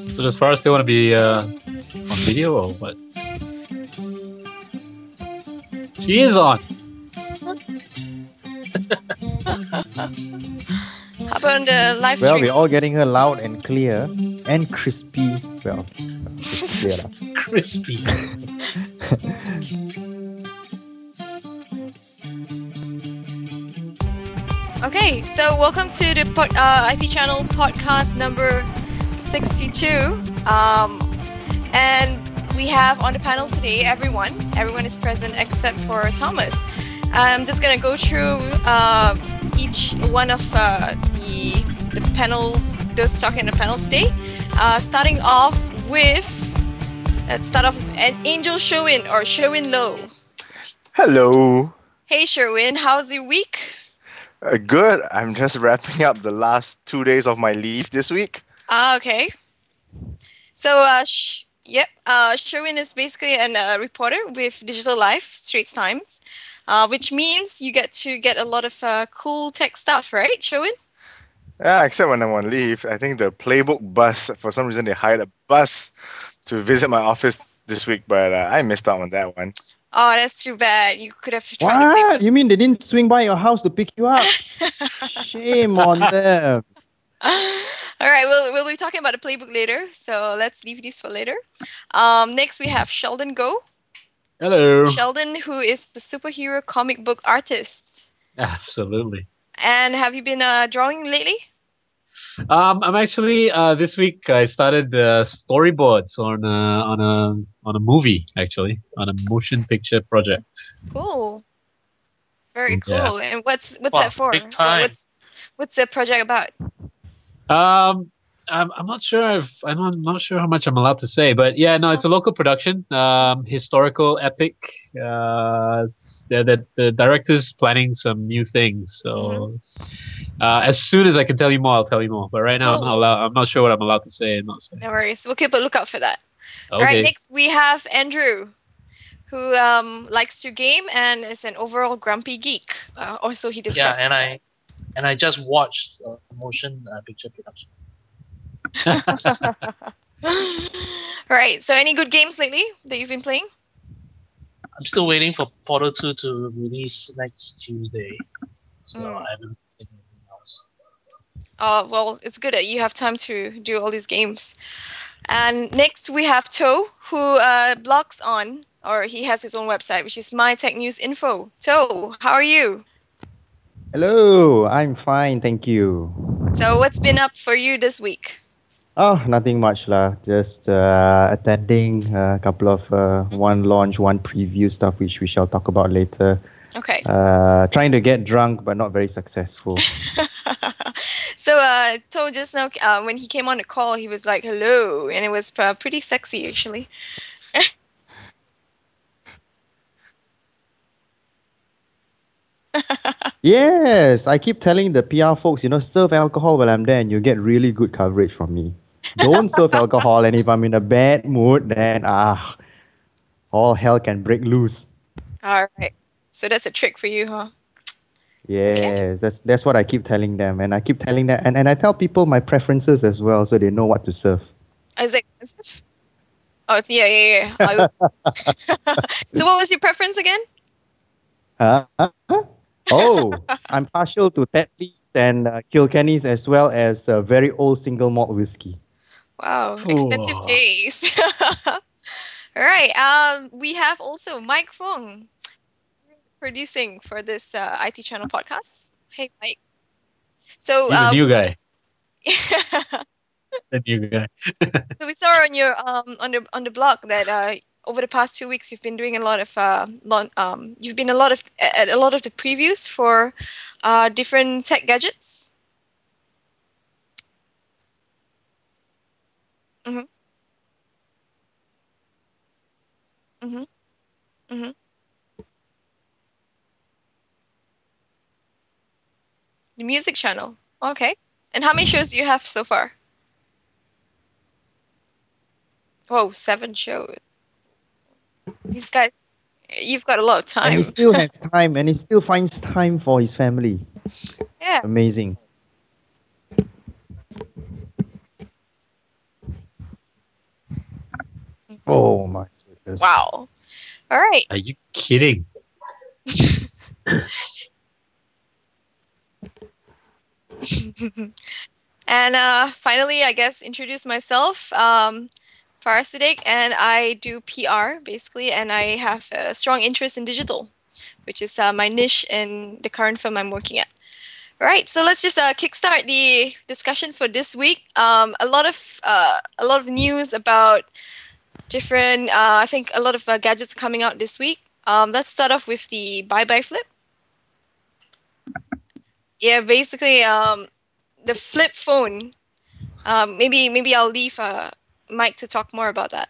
So does Farah still want to be on video or what? She is on. How about on the live Well, stream? we're all getting her loud and clear and crispy. Well, it's clear lah. Crispy. Okay, so welcome to the IT Channel podcast number 62. And we have on the panel today everyone. Everyone is present except for Thomas. I'm just gonna go through each one of the panel, those talking in the panel today. Starting off with, let's start off with Angel Sherwin or Sherwin Low. Hello. Hey Sherwin, how's your week? Good. I'm just wrapping up the last 2 days of my leave this week. Okay. So, Sherwin is basically a reporter with Digital Life, Straits Times, which means you get to get a lot of cool tech stuff, right, Sherwin? Yeah, except when I'm on leave. I think the Playbook bus, for some reason, they hired a bus to visit my office this week, but I missed out on that one. Oh, that's too bad. You could have tried to What? You mean they didn't swing by your house to pick you up? Shame on them. All right, we'll be talking about the playbook later, so let's leave this for later. Next, we have Sheldon Go. Hello. Sheldon, who is the superhero comic book artist. Absolutely. And have you been drawing lately? I'm actually this week I started storyboards on a movie, actually, on a motion picture project. Cool. Very cool. Yeah. And what's that for? Big time. What's the project about? I'm not sure I'm not sure how much I'm allowed to say, but yeah, no, it's a local production, historical epic. The director's planning some new things, so as soon as I can tell you more, I'll tell you more. But right now, Cool. I'm not sure what I'm allowed to say and not say. No worries. We'll keep a lookout for that. Okay. All right, next we have Andrew, who likes to game and is an overall grumpy geek. Or so he Yeah, described. and I just watched a motion picture production. All right. So, any good games lately that you've been playing? I'm still waiting for Portal 2 to release next Tuesday, so I haven't played anything else. Oh, well, it's good that you have time to do all these games. And next we have Toe, who blogs on, or he has his own website, which is My Tech News Info. Toe, how are you? Hello, I'm fine, thank you. So, what's been up for you this week? Oh, nothing much lah. Just attending a couple of one launch, one preview stuff, which we shall talk about later. Okay. Trying to get drunk, but not very successful. So, Toe just now, when he came on the call, he was like, hello, and it was pretty sexy, actually. Yes, I keep telling the PR folks, serve alcohol while I'm there and you get really good coverage from me. Don't serve alcohol, and if I'm in a bad mood, then all hell can break loose. All right. So, that's a trick for you, huh? Yes, that's what I keep telling them, and I keep telling them, and I tell people my preferences as well, so they know what to serve. Is it expensive? Oh, yeah. So, what was your preference again? Oh, I'm partial to Tetley's and Kilkenny's, as well as very old single malt whiskey. Wow, expensive taste. All right. We have also Mike Fong producing for this IT Channel podcast. Hey, Mike. So He's a new guy. The new guy. So we saw on your on the blog that over the past 2 weeks you've been doing a lot of you've been at a lot of the previews for different tech gadgets. Mhm. Mhm. Mhm. The music channel. Okay. And how many shows do you have so far? Whoa, 7 shows. These guys, you've got a lot of And he time. still has time, and he still finds time for his family. Yeah. Amazing. Oh my goodness. Wow. All right. Are you kidding? And finally, I guess introduce myself. Farasidik, and I do PR basically, and I have a strong interest in digital, which is my niche in the current firm I'm working at. All right, so let's just kickstart the discussion for this week. A lot of news about different. I think a lot of gadgets coming out this week. Let's start off with the Bye Bye Flip. Yeah, basically, the flip phone. Maybe I'll leave Mike to talk more about that.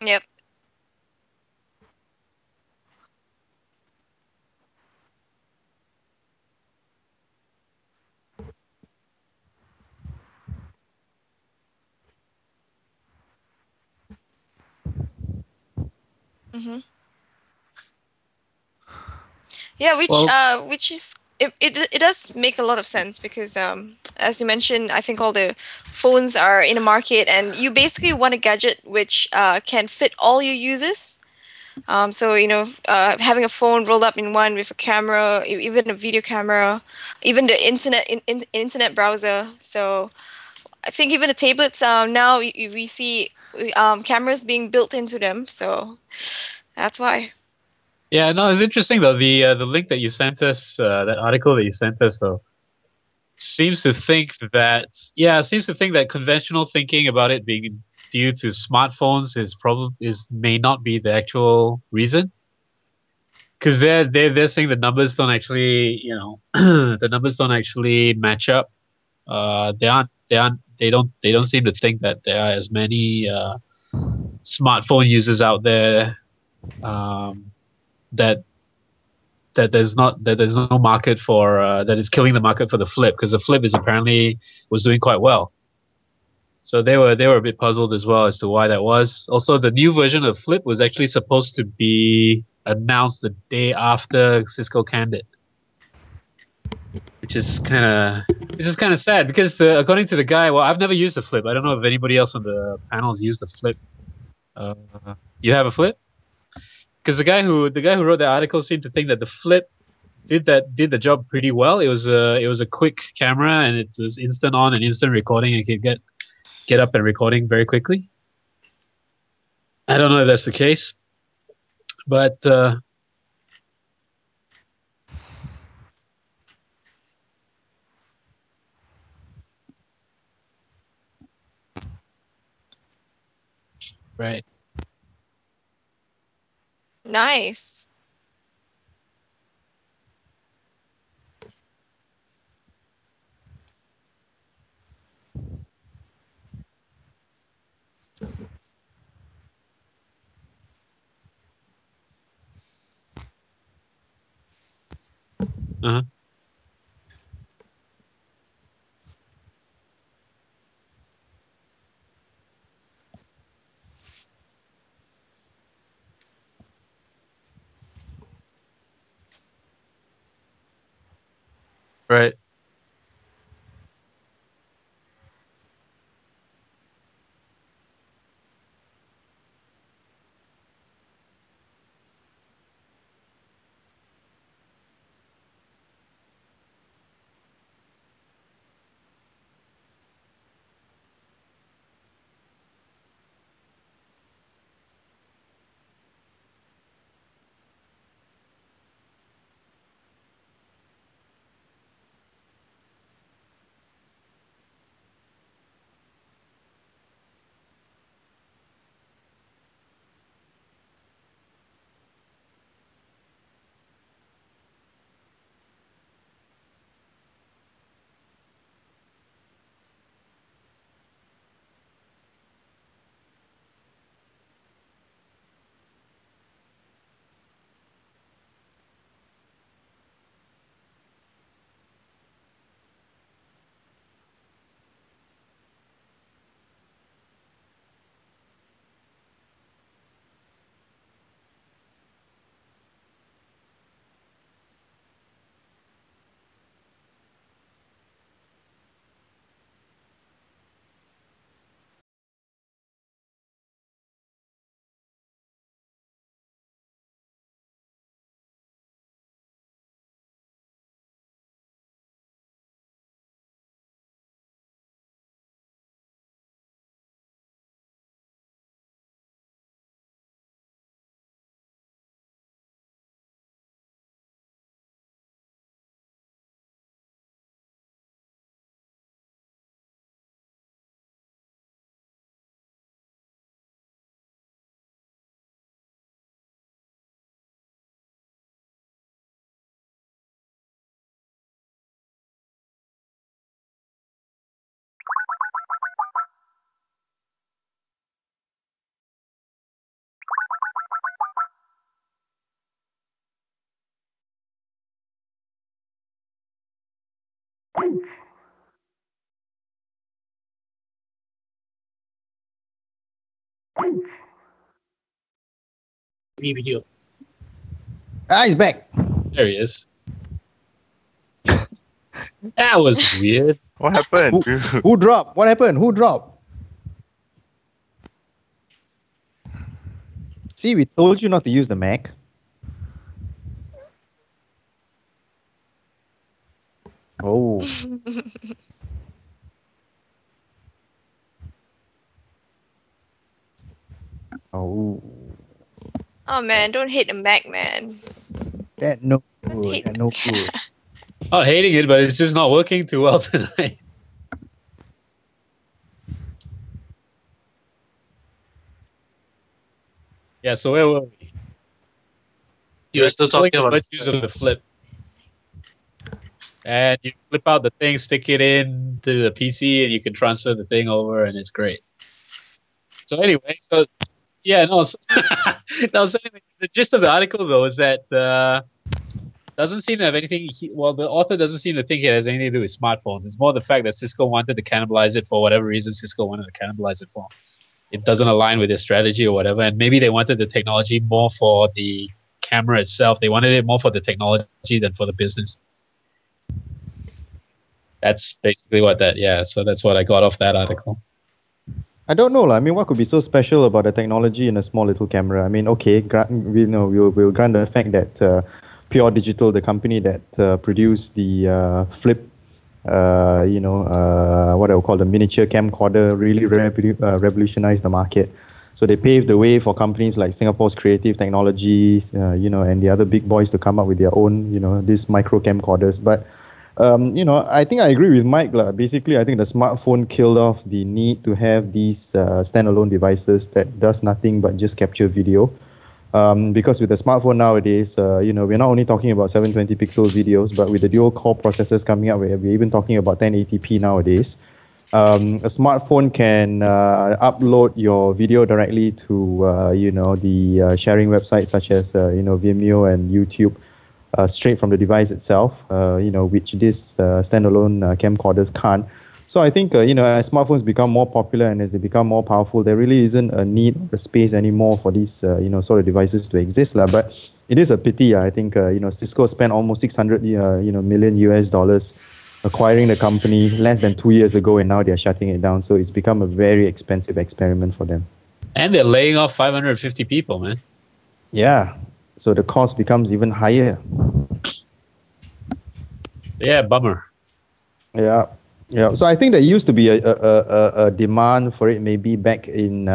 Yep. Mm-hmm. Yeah, Well, which is it does make a lot of sense because as you mentioned, I think all the phones are in the market and you basically want a gadget which can fit all your users. So having a phone rolled up in one with a camera, even a video camera, even the internet browser. So I think even the tablets now we see cameras being built into them. So that's why. yeah, no, it's interesting though. The link that you sent us, that article that you sent us, though, seems to think that seems to think that conventional thinking about it being due to smartphones may not be the actual reason. Because they're saying the numbers don't actually, the numbers don't actually match up. They don't seem to think that there are as many smartphone users out there, um, that there's no market for that is killing the market for the flip, because the flip is apparently was doing quite well. So they were a bit puzzled as well as to why that was. Also, the new version of Flip was actually supposed to be announced the day after Cisco canned it, which is kind of sad because according to the guy, well, I've never used the Flip. I don't know if anybody else on the panels used the Flip. Uh, you have a Flip? Because the guy who wrote the article seemed to think that the Flip did the job pretty well. It was a quick camera and it was instant on and instant recording. It could get up and recording very quickly. I don't know if that's the case, but right. Nice. Uh-huh. Right. Video. Ah, he's back. There he is. That was weird. What happened? Who dropped? What happened? Who dropped? See, we told you not to use the Mac. Oh. Oh. Oh man, don't hate the Mac, man. That no Don't good. hate That no good. Not hating it, but it's just not working too well tonight. Yeah, so where were we? You were still talking the about virtues of the flip. And you flip out the thing, stick it into the PC, and you can transfer the thing over, and it's great. So anyway, yeah, no. So, anyway, the gist of the article though is that doesn't seem to have anything. Well, the author doesn't seem to think it has anything to do with smartphones. It's more the fact that Cisco wanted to cannibalize it for whatever reason. Cisco wanted to cannibalize it for. It doesn't align with their strategy or whatever, and maybe they wanted the technology more for the camera itself. They wanted it more for the technology than for the business. That's basically what that. Yeah, so that's what I got off that article. I don't know. I mean, what could be so special about the technology in a small little camera? I mean, okay, we'll grant the fact that Pure Digital, the company that produced the Flip, what I would call the miniature camcorder, really revolutionized the market. So they paved the way for companies like Singapore's Creative Technologies, and the other big boys to come up with their own, these micro camcorders. But I think I agree with Mike. Basically, I think the smartphone killed off the need to have these standalone devices that does nothing but just capture video. Because with the smartphone nowadays, we're not only talking about 720 pixel videos, but with the dual core processors coming up, we're even talking about 1080p nowadays. A smartphone can upload your video directly to, the sharing websites such as, Vimeo and YouTube. Straight from the device itself, which this standalone camcorders can't. So I think, as smartphones become more popular and as they become more powerful, there really isn't a need or a space anymore for these, sort of devices to exist. But it is a pity. I think, Cisco spent almost 600, million US dollars acquiring the company less than 2 years ago, and now they're shutting it down. So it's become a very expensive experiment for them. And they're laying off 550 people, man. Yeah. So the cost becomes even higher. Yeah, bummer. Yeah. So I think there used to be a demand for it maybe back in,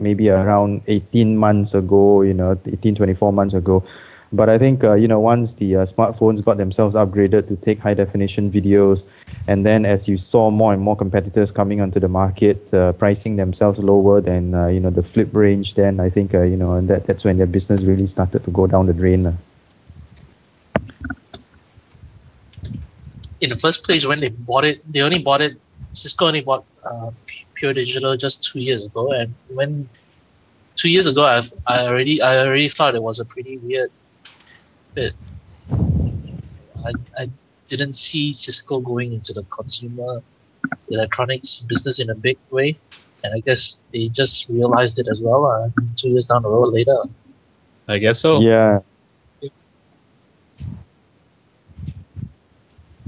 maybe around 18 months ago, 18, 24 months ago. But I think, once the smartphones got themselves upgraded to take high definition videos, and then as you saw more and more competitors coming onto the market, pricing themselves lower than, the Flip range, then I think, and that's when their business really started to go down the drain. In the first place, when they bought it, Cisco only bought Pure Digital just 2 years ago, and when 2 years ago, I already thought it was a pretty weird fit. I didn't see Cisco going into the consumer electronics business in a big way, and I guess they just realized it as well 2 years down the road later. I guess so. Yeah.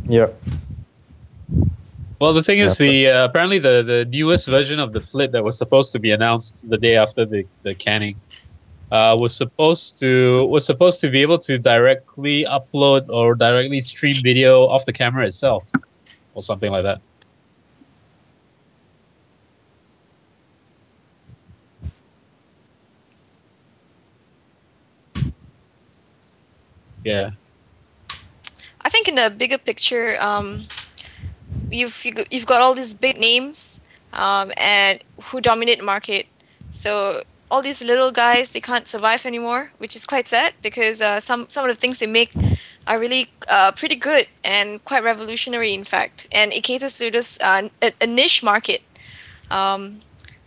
Yep. Well, the thing is, apparently the newest version of the Flip that was supposed to be announced the day after the canning was supposed to be able to directly upload or directly stream video off the camera itself, or something like that. Yeah. I think in the bigger picture, you've got all these big names, and who dominate the market. So all these little guys, they can't survive anymore, which is quite sad because some of the things they make are really pretty good and quite revolutionary, in fact. And it caters to just a niche market.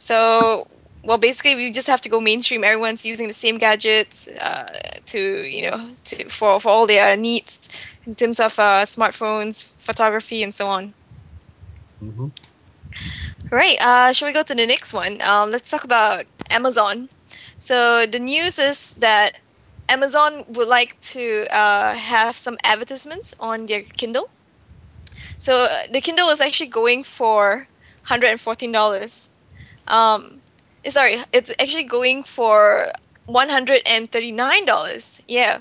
So, well, basically, we just have to go mainstream. Everyone's using the same gadgets for all their needs. in terms of smartphones, photography, and so on. Mm-hmm. Right. Shall we go to the next one? Let's talk about Amazon. So the news is that Amazon would like to have some advertisements on their Kindle. So the Kindle is actually going for $114. Sorry, it's actually going for $139. Yeah.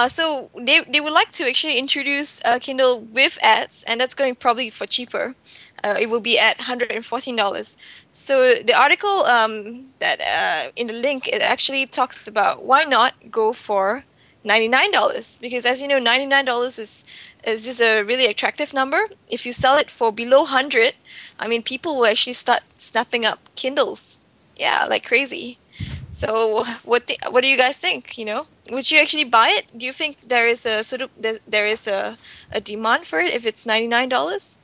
So they would like to actually introduce a Kindle with ads, and that's going probably for cheaper. It will be at $114. So the article that in the link, it actually talks about why not go for $99, because as you know, $99 is just a really attractive number. If you sell it for below 100, I mean, people will actually start snapping up Kindles. Yeah, like crazy. So what do you guys think? Would you actually buy it? Do you think there is a sort of there is a demand for it if it's $99?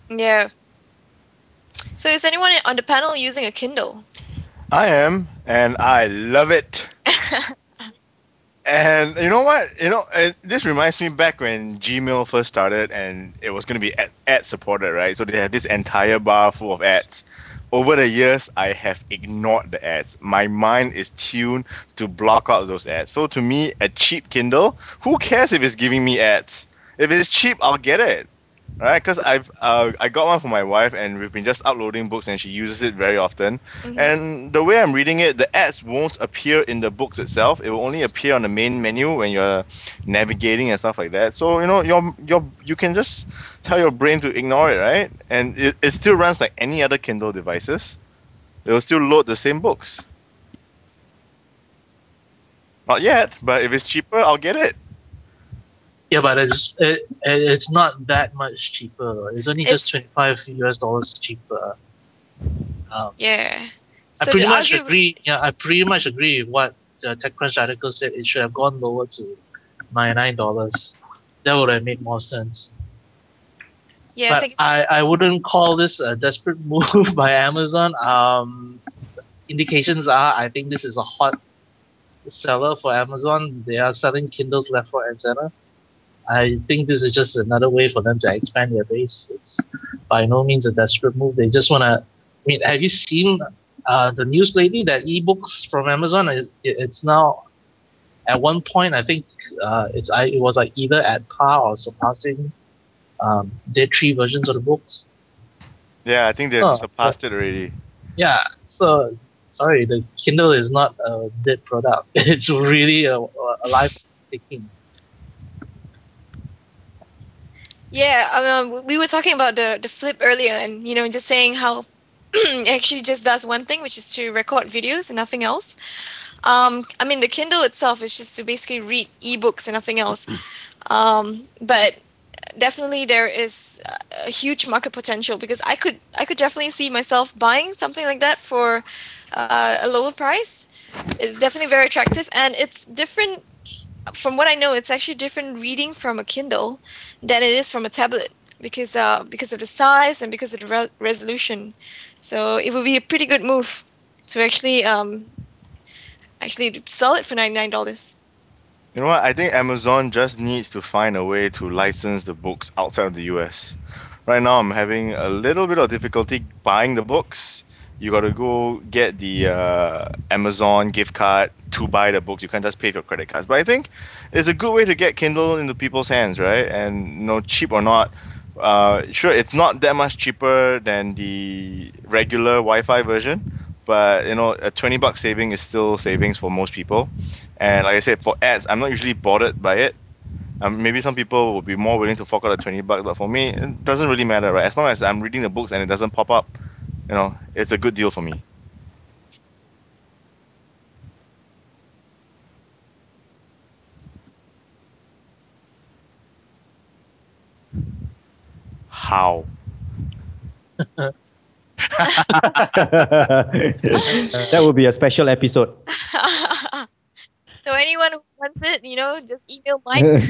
Yeah. So is anyone on the panel using a Kindle? I am, and I love it. And you know what? This reminds me back when Gmail first started, and it was going to be ad supported, right? So they had this entire bar full of ads. Over the years, I have ignored the ads. My mind is tuned to block out those ads. So to me, a cheap Kindle, who cares if it's giving me ads? If it's cheap, I'll get it. Right, because I got one for my wife, and we've been just uploading books, and she uses it very often. Mhm. And the way I'm reading it, the ads won't appear in the books itself. It will only appear on the main menu when you're navigating and stuff like that. So you can just tell your brain to ignore it, right? And it still runs like any other Kindle devices. It will still load the same books. Not yet, but if it's cheaper, I'll get it. Yeah, but it's not that much cheaper. It's only just $25 cheaper. Yeah. I So pretty the much argu- agree. Yeah, I pretty much agree with what the TechCrunch article said. It should have gone lower to $99. That would have made more sense. Yeah, I But think it's I wouldn't call this a desperate move by Amazon. Indications are I think this is a hot seller for Amazon. They are selling Kindles left, right, and center. I think this is just another way for them to expand their base. It's by no means a desperate move. They just want to. I mean, have you seen the news lately that ebooks from Amazon? It's now at one point. I think it was like either at par or surpassing their 3 versions of the books. Yeah, I think they've surpassed it already. Yeah. So sorry, the Kindle is not a dead product. It's really a life taking. Yeah, we were talking about the flip earlier, and just saying how it actually just does one thing, which is to record videos and nothing else. I mean, the Kindle itself is just to basically read ebooks and nothing else. But definitely there is a huge market potential, because I could definitely see myself buying something like that for a lower price. It's definitely very attractive, and it's different. From what I know, it's actually different reading from a Kindle than it is from a tablet, because of the size and because of the resolution. So it would be a pretty good move to actually sell it for $99. You know what? I think Amazon just needs to find a way to license the books outside of the US. Right now, I'm having a little bit of difficulty buying the books You got to go get the Amazon gift card to buy the books. You can't just pay for credit cards. But I think it's a good way to get Kindle into people's hands, right? And cheap or not, sure, it's not that much cheaper than the regular Wi-Fi version, but a $20 saving is still savings for most people. And like I said, for ads, I'm not usually bothered by it. Maybe some people will be more willing to fork out the $20, but for me, it doesn't really matter, right? As long as I'm reading the books and it doesn't pop up, it's a good deal for me. How? That would be a special episode. So anyone who wants it, just email Mike.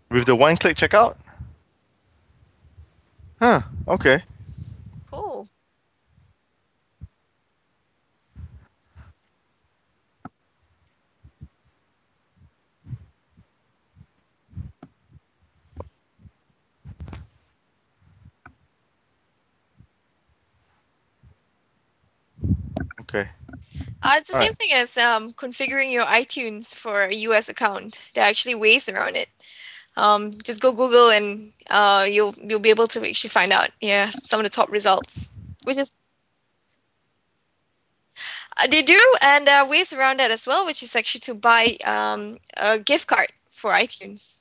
With the one-click checkout? Huh, okay. Cool. Okay. It's the same thing as configuring your iTunes for a US account. There are actually ways around it. Just go Google and you'll be able to actually find out some of the top results, which is they do, and there are ways around that as well, which is actually to buy a gift card for iTunes.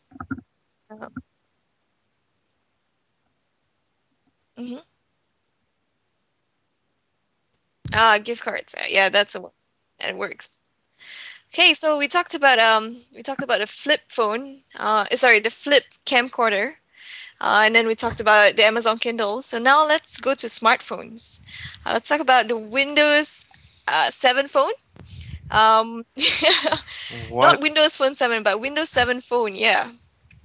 Gift cards. Yeah, that's a one. And it works. Okay, so we talked about the flip phone. The flip camcorder. And then we talked about the Amazon Kindle. So now let's go to smartphones. Let's talk about the Windows 7 phone. Not Windows Phone 7, but Windows 7 phone. Yeah.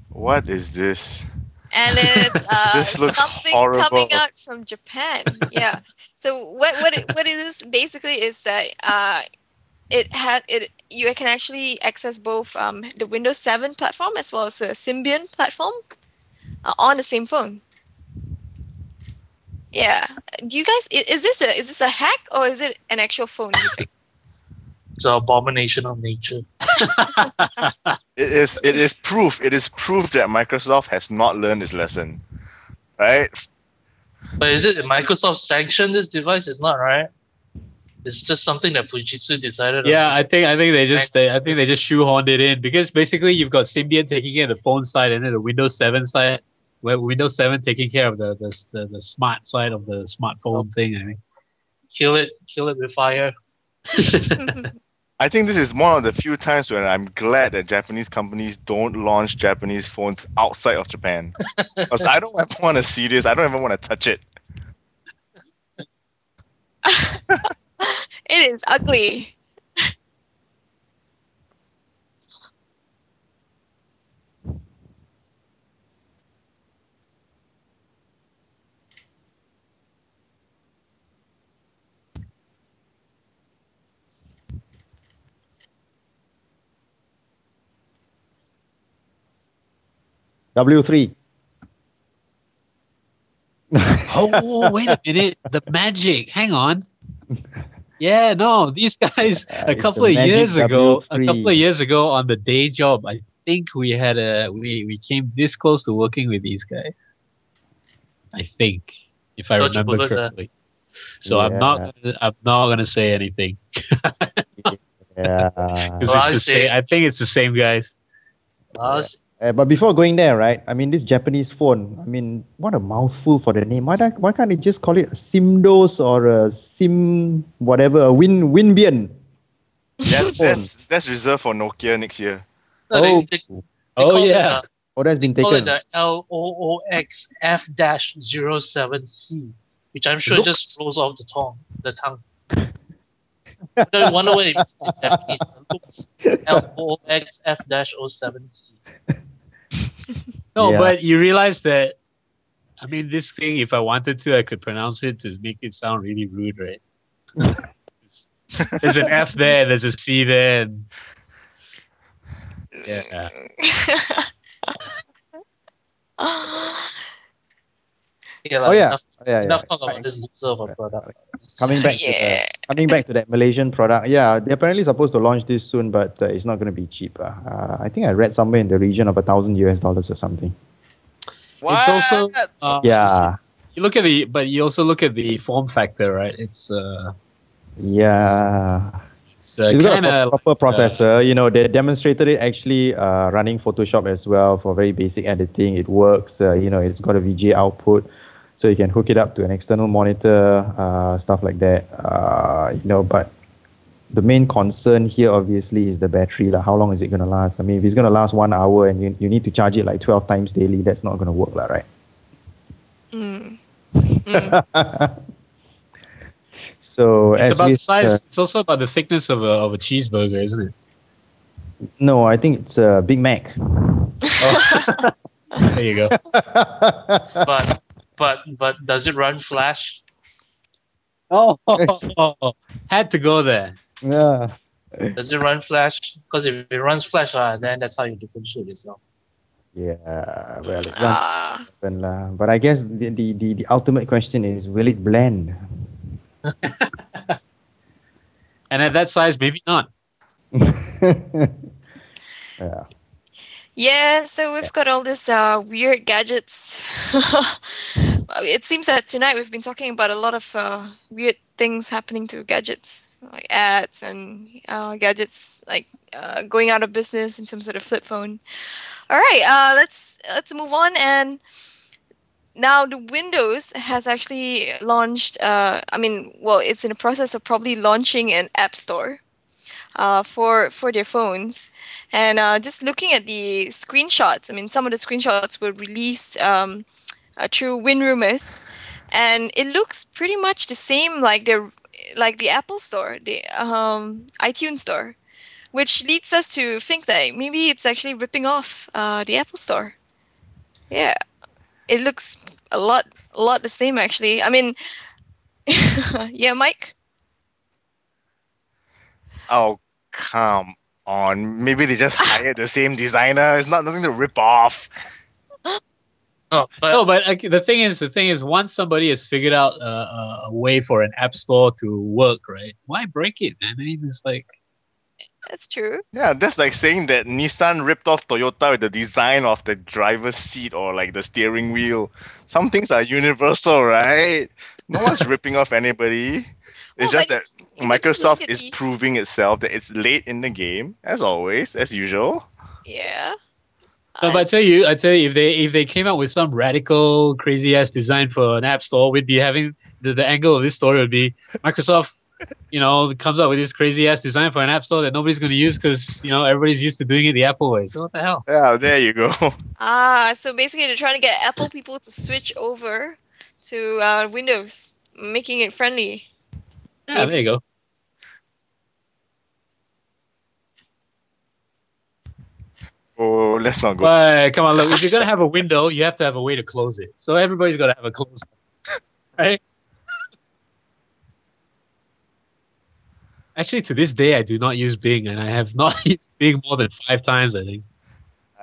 What is this? And it's this looks something horrible. coming out from Japan. Yeah. So what it is basically is that you can actually access both the Windows 7 platform as well as the Symbian platform on the same phone. Yeah. Do you guys is this a hack or is it an actual phone, you think? It's an abomination of nature. It is proof. It is proof that Microsoft has not learned its lesson, right? But is it Microsoft sanctioned this device? It's not, right? It's just something that Fujitsu decided. Yeah, I think they just shoehorned it in because basically you've got Symbian taking care of the phone side and then the Windows 7 side, where Windows 7 taking care of the smart side of the smartphone thing. I mean, kill it with fire. I think this is one of the few times when I'm glad that Japanese companies don't launch Japanese phones outside of Japan. Because I don't ever want to see this. I don't even want to touch it. It is ugly. W3. Oh, wait a minute. The magic. Hang on. Yeah, no, these guys a couple of years ago on the day job, I think we had we came this close to working with these guys. I think, if I remember correctly. So yeah. I'm not gonna say anything. Yeah. I think it's the same guys. But before going there, right? I mean, this Japanese phone. I mean, what a mouthful for the name. Why can't they just call it a Simdos or a Sim whatever, a Winbian? That's reserved for Nokia next year. They yeah. That's been taken. Call it the LOOX F-07C. which I'm sure Looks- just rolls off the tongue. I wonder what it means in Japanese. Looks LOXF-07C. No, Yeah. but you realize that, I mean, this thing, if I wanted to, I could pronounce it to make it sound really rude, right? There's an F there, there's a C there, and yeah. Yeah, Oh yeah. Enough talk about this loser of a product. Coming back Yeah. to that Malaysian product, yeah, they're apparently supposed to launch this soon, but it's not going to be cheap. I think I read somewhere in the region of $1,000 or something. What? It's also Yeah, you also look at the form factor, right? It's yeah. It's got kind a of proper processor. You know, they demonstrated it actually running Photoshop as well for very basic editing. It works. You know, it's got a VGA output, so you can hook it up to an external monitor, stuff like that. You know, but the main concern here obviously is the battery. Like, how long is it going to last? I mean, if it's going to last 1 hour and you need to charge it like 12 times daily, that's not going to work, right? Mm. So it's as about we the size. It's also about the thickness of a cheeseburger, isn't it? no, I think it's a Big Mac. Oh. There you go. But does it run Flash? Oh, had to go there. Yeah. Does it run Flash? Because if it runs Flash, then that's how you differentiate yourself. Yeah, well, it's Ah. one, but I guess the ultimate question is, will it blend? And at that size, maybe not. Yeah. Yeah, so we've got all these weird gadgets. It seems that tonight we've been talking about a lot of weird things happening to gadgets, like ads and gadgets like going out of business in terms of the flip phone. All right, let's move on. And now the Windows has actually launched. It's in the process of probably launching an app store for their phones. And just looking at the screenshots, I mean, some of the screenshots were released through WinRumors, and it looks pretty much the same like the Apple Store, the iTunes Store, which leads us to think that maybe it's actually ripping off the Apple Store. Yeah, it looks a lot the same actually. I mean, yeah, Mike. Oh, come on. Maybe they just hired the same designer. It's not nothing to rip off. No, but No, but the thing is, once somebody has figured out a way for an app store to work, right? Why break it, man? I mean, it's like, That's true. Yeah, that's like saying that Nissan ripped off Toyota with the design of the driver's seat or like the steering wheel. Some things are universal, right? No one's ripping off anybody. It's Well, just that but Microsoft look at is the- proving itself that it's late in the game, as always, as usual. Yeah. no, but I tell you, if they came out with some radical, crazy ass design for an app store, we'd be having the angle of this story would be Microsoft, comes out with this crazy ass design for an app store that nobody's going to use because everybody's used to doing it the Apple way. So what the hell? Yeah, there you go. So basically they're trying to get Apple people to switch over to Windows, making it friendly. Yeah, there you go. Oh, let's not go. But come on, look, if you're gonna have a window, you have to have a way to close it. So everybody's got to have a close one, right? Actually, to this day, I do not use Bing, and I have not used Bing more than 5 times, I think.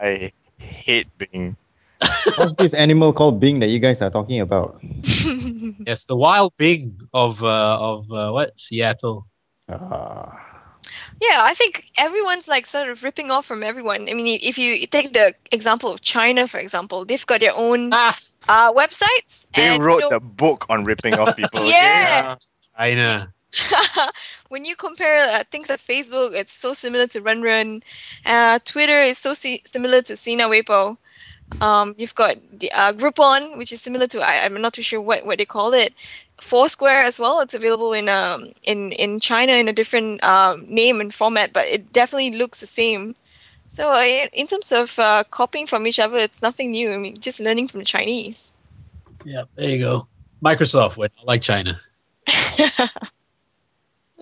I hate Bing. What's this animal called Bing that you guys are talking about? Yes, the wild Bing of what? Seattle. Yeah, I think everyone's like sort of ripping off from everyone. I mean, if you take the example of China, for example, they've got their own websites. They and, wrote the book on ripping off people. okay? Yeah. China. When you compare things like Facebook, it's so similar to Run. Twitter is so similar to Sina Weibo. You've got the Groupon, which is similar to I'm not too sure what they call it. Foursquare as well. It's available in China in a different name and format, but it definitely looks the same. So in terms of copying from each other, it's nothing new. I mean, just learning from the Chinese. Yeah, there you go. Microsoft, we're not like China.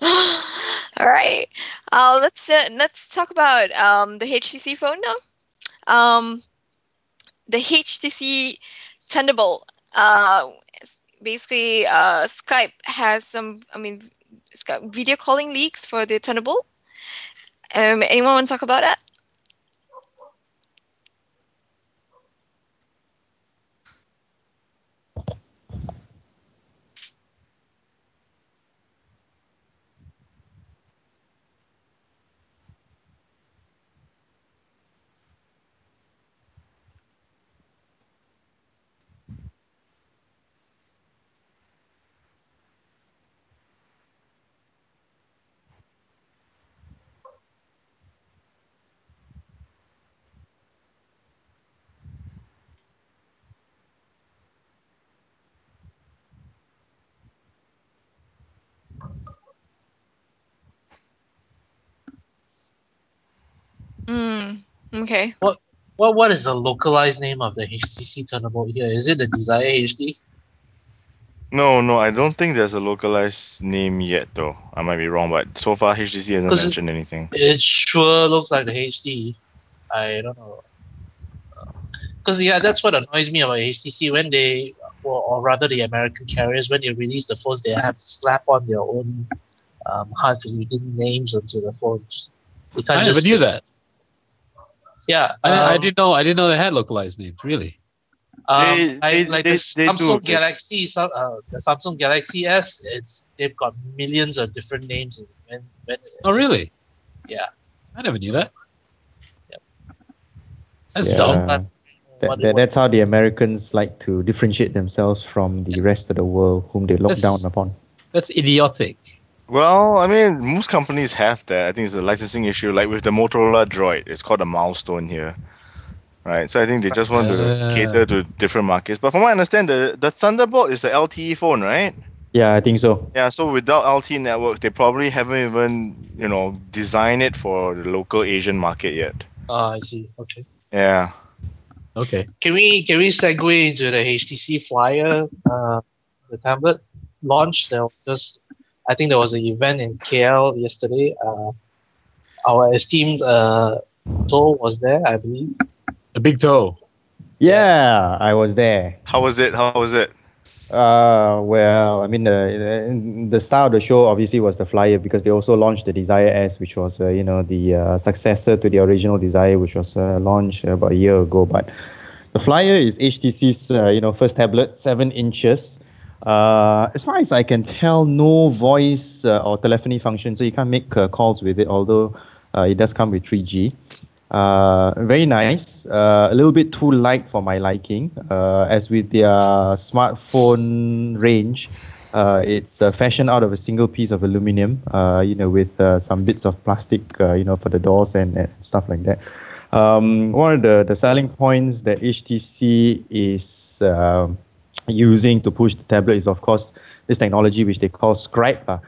All right. Let's talk about the HTC phone now. The HTC Thunderbolt. Basically, Skype has some. Skype video calling leaks for the Thunderbolt. Anyone want to talk about that? Okay. What is the localized name of the HTC Thunderbolt here? Is it the Desire HD? No, I don't think there's a localized name yet, though. I might be wrong, but so far HTC hasn't mentioned anything. It sure looks like the HD. I don't know. Because that's what annoys me about HTC when they, or rather the American carriers, when they release the phones, they have to slap on their own hard-to-read names onto the phones. I never knew that. Yeah, I didn't know they had localized names. Really. The Samsung Galaxy, the Samsung Galaxy S, they've got millions of different names. Oh really? Yeah. I never knew that. Yep. That's dumb. That's how the Americans like to differentiate themselves from the rest of the world, whom they look down upon. That's idiotic. Well, I mean, most companies have that. I think it's a licensing issue. Like with the Motorola Droid, it's called a milestone here. Right, so I think they just want to cater to different markets. But from what I understand, the Thunderbolt is the LTE phone, right? Yeah, I think so. Yeah, so without LTE network, they probably haven't even, designed it for the local Asian market yet. I see. Okay. Yeah. Okay. Can we segue into the HTC Flyer, the tablet launch? I think there was an event in KL yesterday. Our esteemed Toe was there, I believe. A big toe. Yeah, I was there. How was it? Well, I mean, the star of the show obviously was the Flyer, because they also launched the Desire S, which was, the successor to the original Desire, which was launched about a year ago. But the Flyer is HTC's, first tablet, 7 inches. As far as I can tell, no voice or telephony function, so you can't make calls with it, although it does come with 3G. Very nice, a little bit too light for my liking. As with their smartphone range, it's fashioned out of a single piece of aluminum, with some bits of plastic, for the doors and stuff like that. One of the selling points that HTC is using to push the tablet is, of course, this technology which they call Scribe.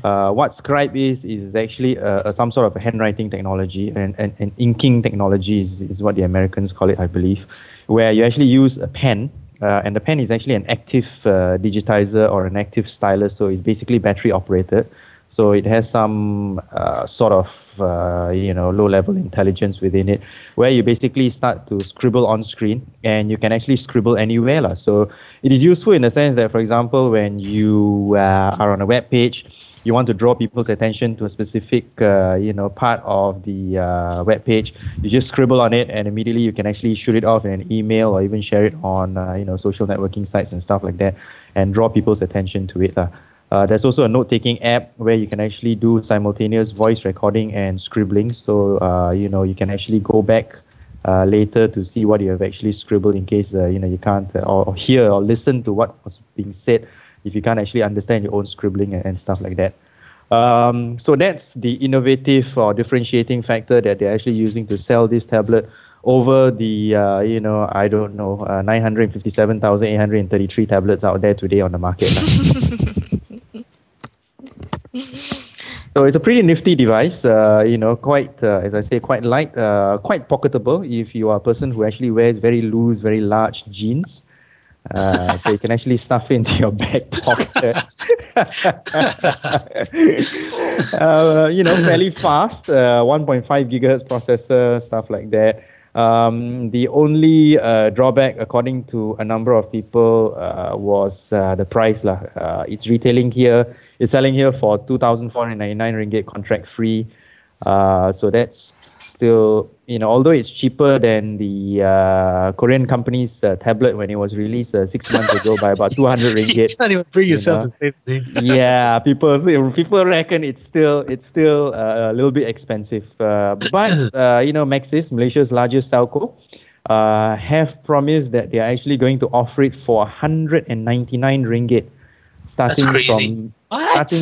What Scribe is actually some sort of a handwriting technology, and inking technology is what the Americans call it, I believe, where you actually use a pen, and the pen is actually an active digitizer or an active stylus, so it's basically battery operated. So it has some sort of low-level intelligence within it, where you basically start to scribble on screen, and you can actually scribble anywhere. So it is useful in the sense that, for example, when you are on a web page, you want to draw people's attention to a specific part of the web page, you just scribble on it, and immediately you can actually shoot it off in an email or even share it on social networking sites and stuff like that, and draw people's attention to it. There's also a note-taking app where you can actually do simultaneous voice recording and scribbling. So you can actually go back later to see what you have actually scribbled, in case you can't or hear or listen to what was being said, if you can't actually understand your own scribbling and stuff like that. So that's the innovative or differentiating factor that they're actually using to sell this tablet over the 957,833 tablets out there today on the market. So it's a pretty nifty device, quite, as I say, quite light, quite pocketable if you are a person who actually wears very loose, very large jeans. So you can actually stuff it into your back pocket. Fairly fast, 1.5 gigahertz processor, stuff like that. The only drawback, according to a number of people, was the price. It's retailing here, it's selling here for 2,499 ringgit contract free. So that's still, although it's cheaper than the Korean company's tablet when it was released 6 months ago by about 200 ringgit. You can't even bring yourself to say the name. Yeah, people reckon it's still a little bit expensive. But Maxis, Malaysia's largest telco, have promised that they are actually going to offer it for 199 ringgit, starting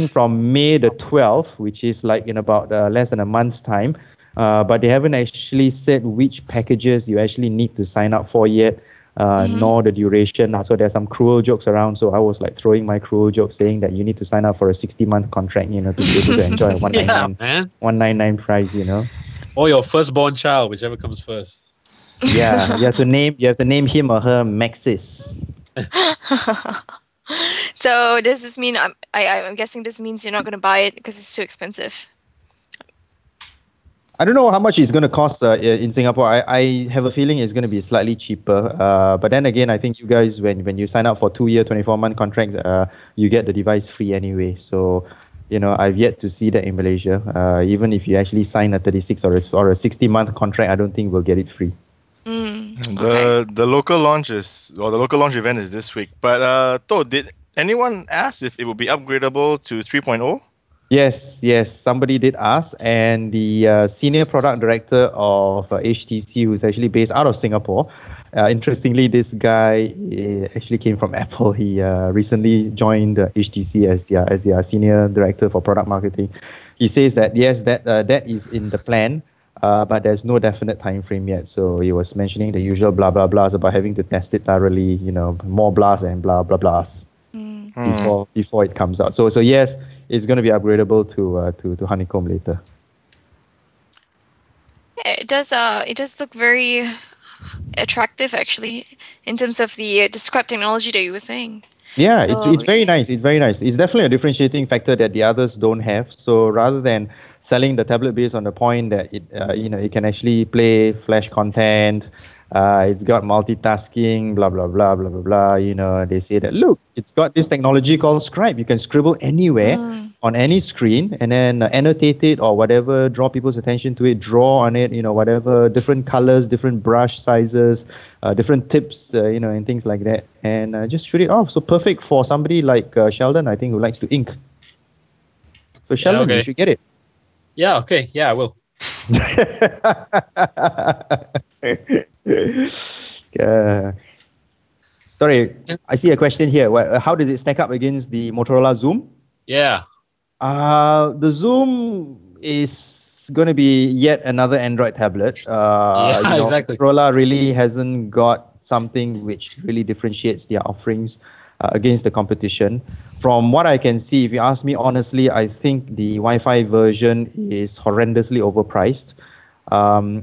from May the 12th, which is like in about less than a month's time. But they haven't actually said which packages you actually need to sign up for yet, nor the duration. So there's some cruel jokes around. So I was like throwing my cruel joke saying that you need to sign up for a 60-month contract, to be able to enjoy a 199 price, Or your firstborn child, whichever comes first. Yeah, you have to name him or her Maxis. So does this mean I'm guessing this means you're not going to buy it because it's too expensive? I don't know how much it's going to cost in Singapore. I have a feeling it's going to be slightly cheaper. But then again, I think you guys, when you sign up for 2-year, 24-month contracts, you get the device free anyway. So, I've yet to see that in Malaysia. Even if you actually sign a 36 or a 60-month contract, I don't think we'll get it free. The local launch event is this week. But did anyone ask if it will be upgradable to 3.0? Yes, somebody did ask, and the senior product director of HTC, who's actually based out of Singapore. Interestingly, this guy actually came from Apple. He recently joined HTC as their senior director for product marketing. He says that yes, that is in the plan, but there's no definite time frame yet. So he was mentioning the usual blah blah blahs about having to test it thoroughly, more blahs and blah blah blahs before it comes out. So yes, it's going to be upgradable to Honeycomb later. It does look very attractive actually in terms of the described technology that you were saying. Yeah, it's very nice. It's very nice. It's definitely a differentiating factor that the others don't have. So rather than selling the tablet based on the point that it can actually play Flash content, it's got multitasking, blah blah blah blah blah blah. They say that look, it's got this technology called Scribe. You can scribble anywhere on any screen and then annotate it or whatever, draw people's attention to it, draw on it, whatever, different colors, different brush sizes, different tips, and things like that, and just shoot it off. So perfect for somebody like Sheldon, I think, who likes to ink. So Sheldon, you should get it. Yeah. Okay. Yeah, I will. Sorry, I see a question here. How does it stack up against the Motorola Zoom? Yeah. The Zoom is going to be yet another Android tablet. Exactly. Motorola really hasn't got something which really differentiates their offerings against the competition. From what I can see, if you ask me honestly, I think the Wi-Fi version is horrendously overpriced.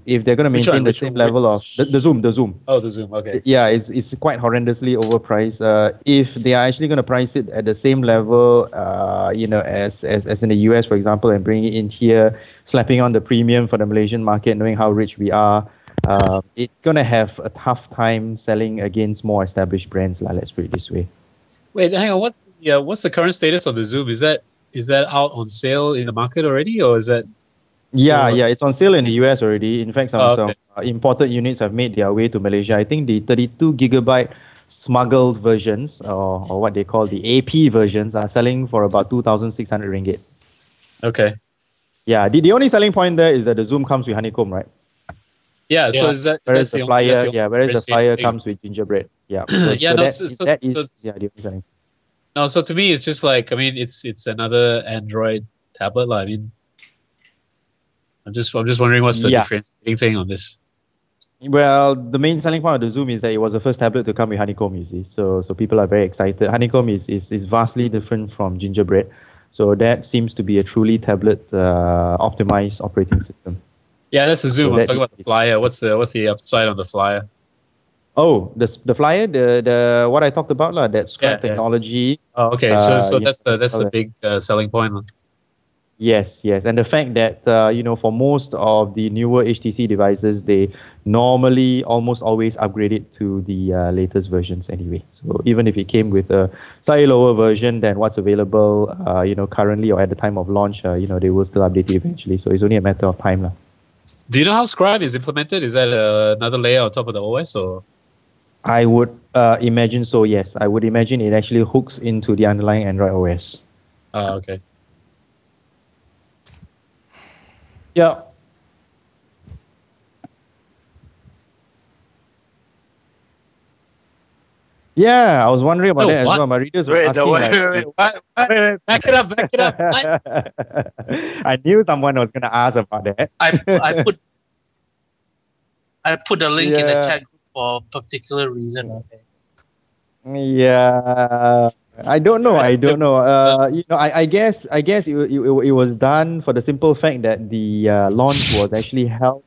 If they're going to maintain the same level of the Zoom. Oh, the Zoom. Okay. Yeah, it's quite horrendously overpriced. If they are actually going to price it at the same level, as in the US, for example, and bring it in here, slapping on the premium for the Malaysian market, knowing how rich we are, it's going to have a tough time selling against more established brands. Let's put it this way. Wait, hang on. What's the current status of the Zoom? Is that out on sale in the market already, or is that? Yeah, it's on sale in the US already. In fact, some imported units have made their way to Malaysia. I think the 32 gigabyte smuggled versions, or what they call the AP versions, are selling for about 2,600 ringgit. Okay. Yeah, the only selling point there is that the Zoom comes with honeycomb, right? Yeah. So is that? Whereas the flyer comes with gingerbread. Yeah. So, that is the only selling. No, so to me, it's just like, it's another Android tablet. I'm just wondering what's the differentiating thing on this. Well, the main selling point of the Zoom is that it was the first tablet to come with honeycomb, you see. So people are very excited. Honeycomb is vastly different from gingerbread. So that seems to be a truly tablet optimized operating system. Yeah, that's the Zoom. I'm talking about the flyer. What's the upside on the flyer? Oh, the flyer, the what I talked about lah, that scrap Yeah. technology. Oh, okay. So Yeah, that's the big selling point. Huh? Yes, yes, and the fact that for most of the newer HTC devices, they normally almost always upgrade it to the latest versions anyway. So even if it came with a slightly lower version than what's available, currently or at the time of launch, they will still update it eventually. So it's only a matter of time, lah. Do you know how Scribe is implemented? Is that another layer on top of the OS or? I would imagine so. Yes, I would imagine it actually hooks into the underlying Android OS. Okay. Yeah. Yeah, I was wondering about that as what? well. My readers were Wait, asking what? Wait, back it up, back it up. What? I knew someone was gonna ask about that. I put the link in the Yeah. chat group for a particular reason. Okay. Yeah, I don't know. I don't know. I guess it was done for the simple fact that the launch was actually held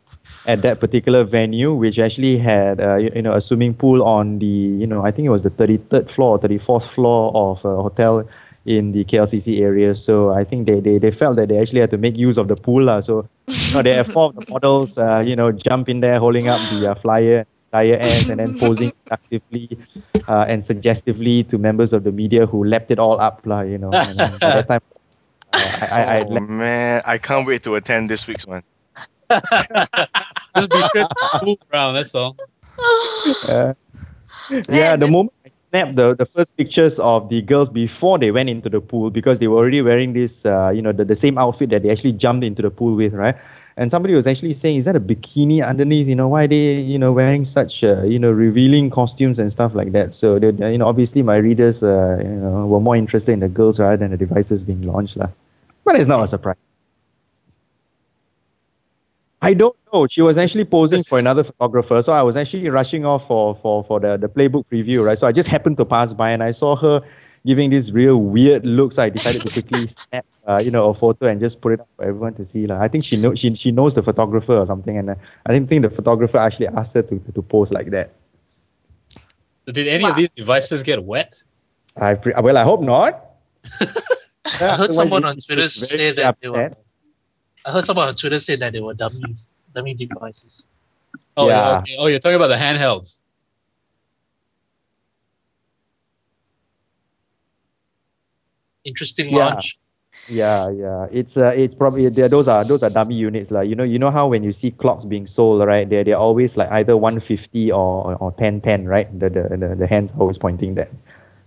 at that particular venue, which actually had a swimming pool on the I think it was the 33rd floor or 34th floor of a hotel in the KLCC area. So I think they felt that they actually had to make use of the pool lah. So they have four of the models jump in there holding up the flyer entire ads and then posing actively and suggestively to members of the media who lapped it all up lah. And by that time Man, I can't wait to attend this week's one. Just be sure to move around. That's all. Yeah, the moment I snapped the first pictures of the girls before they went into the pool, because they were already wearing this the same outfit that they actually jumped into the pool with, right? And somebody was actually saying, is that a bikini underneath? Why are they wearing such revealing costumes and stuff like that? So they, obviously my readers were more interested in the girls rather than the devices being launched lah. But it's not a surprise. I don't know. She was actually posing for another photographer, so I was actually rushing off for the playbook preview, right? So I just happened to pass by and I saw her giving these real weird looks. I decided to quickly snap a photo and just put it up for everyone to see. I think she knows the photographer or something, and I didn't think the photographer actually asked her to pose like that. So did any of these devices get wet? I hope not. I heard someone on Twitter say that they were. I heard someone on Twitter say that they were dummy devices. Oh Yeah. Okay. Oh, you're talking about the handhelds. Interesting Yeah. launch. Yeah. It's probably those are dummy units lah. You know how when you see clocks being sold, right? They're always like either 150 or 1010, right? The hands always pointing that,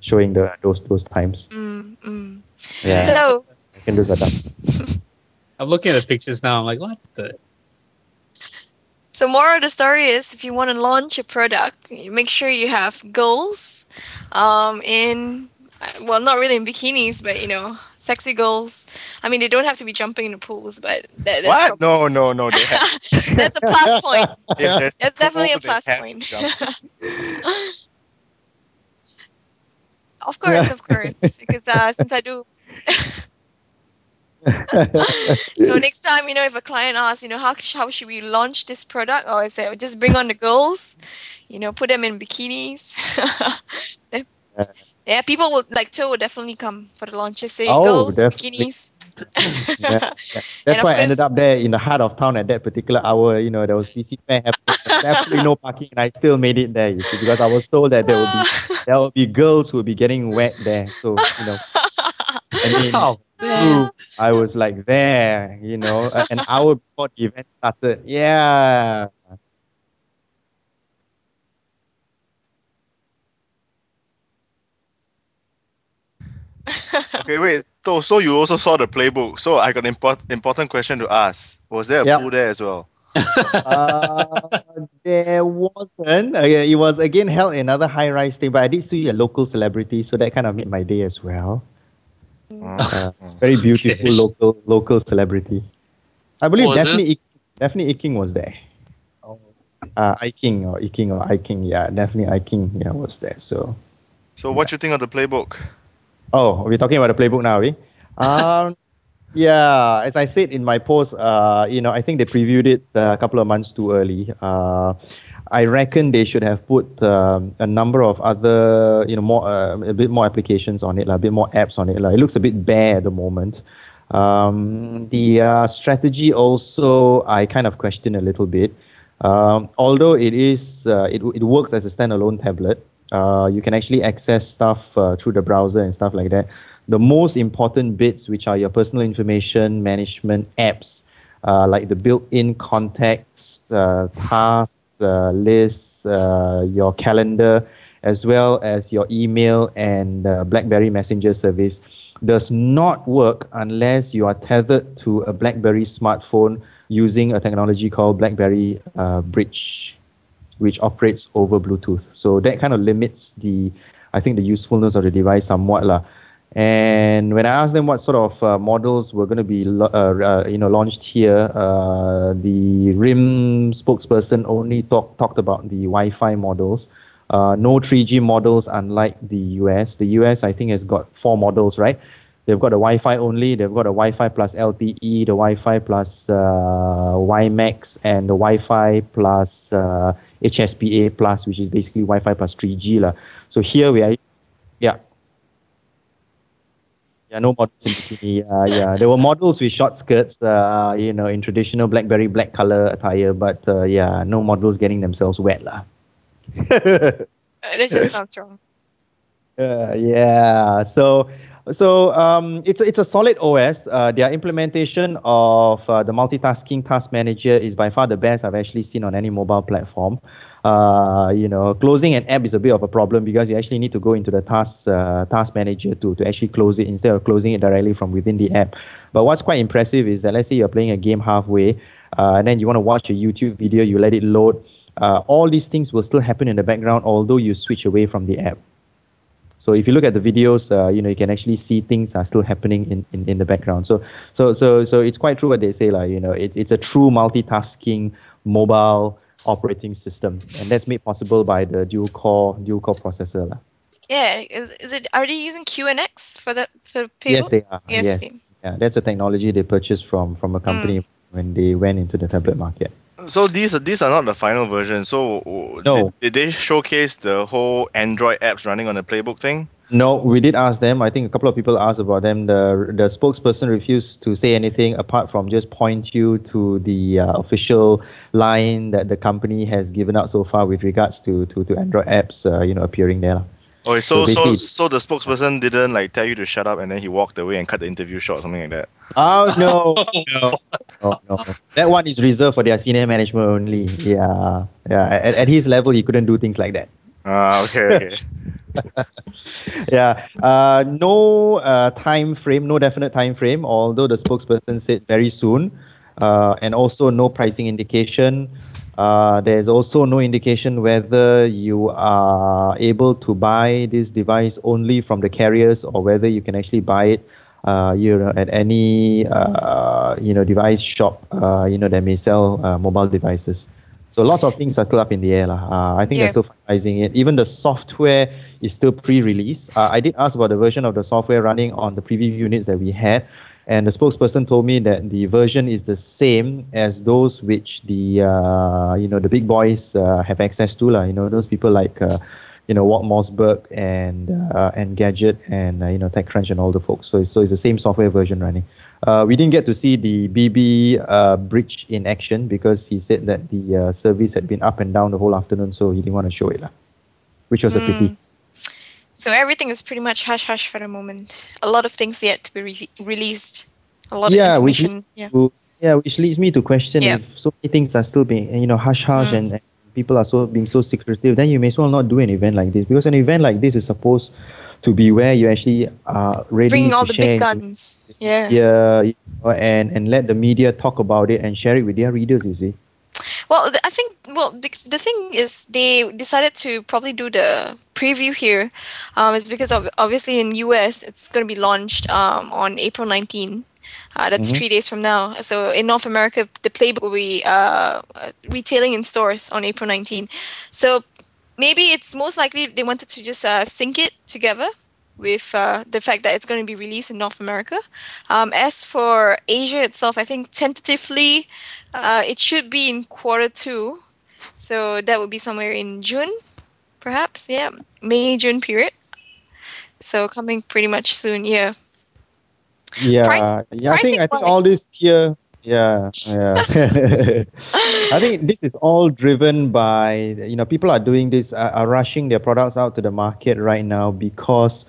showing those times. Yeah. So I think those are dummy. I'm looking at the pictures now. I'm like, what the? So more of the story is, if you want to launch a product, you make sure you have girls, not really in bikinis, but sexy girls. I mean, they don't have to be jumping in the pools, but that's What? No. They have, that's a plus point. if there's That's definitely a pool, they plus have point. to jump. Of course, because since I do. So next time, if a client asks, how should we launch this product, or I say, just bring on the girls, put them in bikinis. Yeah, people will will definitely come for the launch. Just say girls, definitely. bikinis. Yeah. That's And why of I ended course- up there in the heart of town at that particular hour. There was PC fair happening. There was absolutely no parking, and I still made it there. You see, because I was told that there will be girls who will be getting wet there. So I was like there, an hour before the event started. Yeah. Okay, wait. So you also saw the playbook. So I got an important question to ask. Was there a Yep. pool there as well? There wasn't. It was again held in another high-rise thing, but I did see a local celebrity, so that kind of made my day as well. Very beautiful local celebrity. I believe Was Daphne Iking was there. Iking, yeah, definitely Iking, yeah, was there. So What you think of the playbook? Oh, we're talking about the playbook now, are we? Yeah, as I said in my post, I think they previewed it a couple of months too early. I reckon they should have put a number of other, more a bit more applications on it, a bit more apps on it. It looks a bit bare at the moment. The strategy also I kind of question a little bit. Although it works as a standalone tablet, you can actually access stuff through the browser and stuff like that. The most important bits, which are your personal information management apps, like the built-in contacts, tasks, lists, your calendar, as well as your email and BlackBerry Messenger service, does not work unless you are tethered to a BlackBerry smartphone using a technology called BlackBerry Bridge, which operates over Bluetooth. So that kind of limits I think the usefulness of the device somewhat lah. And when I asked them what sort of models were going to be launched here, the RIM spokesperson only talked about the Wi-Fi models. No 3G models, unlike the US. The US, I think, has got 4 models, right? They've got a Wi-Fi only, they've got a Wi-Fi plus LTE, the Wi-Fi plus WiMAX, and the Wi-Fi plus HSPA plus, which is basically Wi-Fi plus 3G lah. So here we are, yeah, no models in bikini. Yeah, there were models with short skirts, in traditional BlackBerry black color attire, but no models getting themselves wet lah. That just sounds wrong. Yeah. So it's a solid OS. Their implementation of the multitasking task manager is by far the best I've actually seen on any mobile platform. Closing an app is a bit of a problem because you actually need to go into the task manager to actually close it instead of closing it directly from within the app. But what's quite impressive is that, let's say you're playing a game halfway, and then you want to watch a YouTube video, you let it load. All these things will still happen in the background, although you switch away from the app. So if you look at the videos, you can actually see things are still happening in the background. So it's quite true what they say, it's a true multitasking mobile operating system, and that's made possible by the dual core processor. Yeah, are they using QNX for the payload? Yes, they are. Yes. Yeah, that's a technology they purchased from a company when they went into the tablet market. So these are not the final version. So no. Did they showcase the whole Android apps running on the Playbook thing? No, we did ask them. I think a couple of people asked about them. The spokesperson refused to say anything apart from just point you to the official line that the company has given out so far with regards to Android apps, appearing there. Oh, so the spokesperson didn't tell you to shut up and then he walked away and cut the interview short, something like that. Oh no. No. That one is reserved for their senior management only. Yeah. At his level, he couldn't do things like that. Okay. Yeah. No time frame, no definite time frame. Although the spokesperson said very soon, and also no pricing indication. There's also no indication whether you are able to buy this device only from the carriers or whether you can actually buy it, at any device shop, that may sell mobile devices. So lots of things are still up in the air. I think they're still finalizing it. Even the software is still pre-release. I did ask about the version of the software running on the preview units that we had. And the spokesperson told me that the version is the same as those which the big boys have access to. Those people like Walt Mossberg and Gadget and TechCrunch and all the folks. So it's the same software version running. We didn't get to see the BB Bridge in action because he said that the service had been up and down the whole afternoon, so he didn't want to show it, which was a pity. So everything is pretty much hush-hush for the moment. A lot of things yet to be released. A lot of information. Which leads me to question if so many things are still being, hush-hush and people are being so secretive, then you may as well not do an event like this, because an event like this is supposed to be where you actually are ready bring all to the big guns. And let the media talk about it and share it with their readers, you see. Well, I think, the thing is they decided to probably do the preview here is because obviously in US it's going to be launched on April 19. That's 3 days from now. So in North America, the Playbook will be retailing in stores on April 19. So maybe it's most likely they wanted to just sync it together with the fact that it's going to be released in North America. As for Asia itself, I think tentatively it should be in Q2. So that would be somewhere in June, perhaps. Yeah, May, June period. So coming pretty much soon. Yeah. Yeah, yeah. Pricing I think wise. all this here. Yeah, yeah. I think this is all driven by, people are doing this, are rushing their products out to the market right now because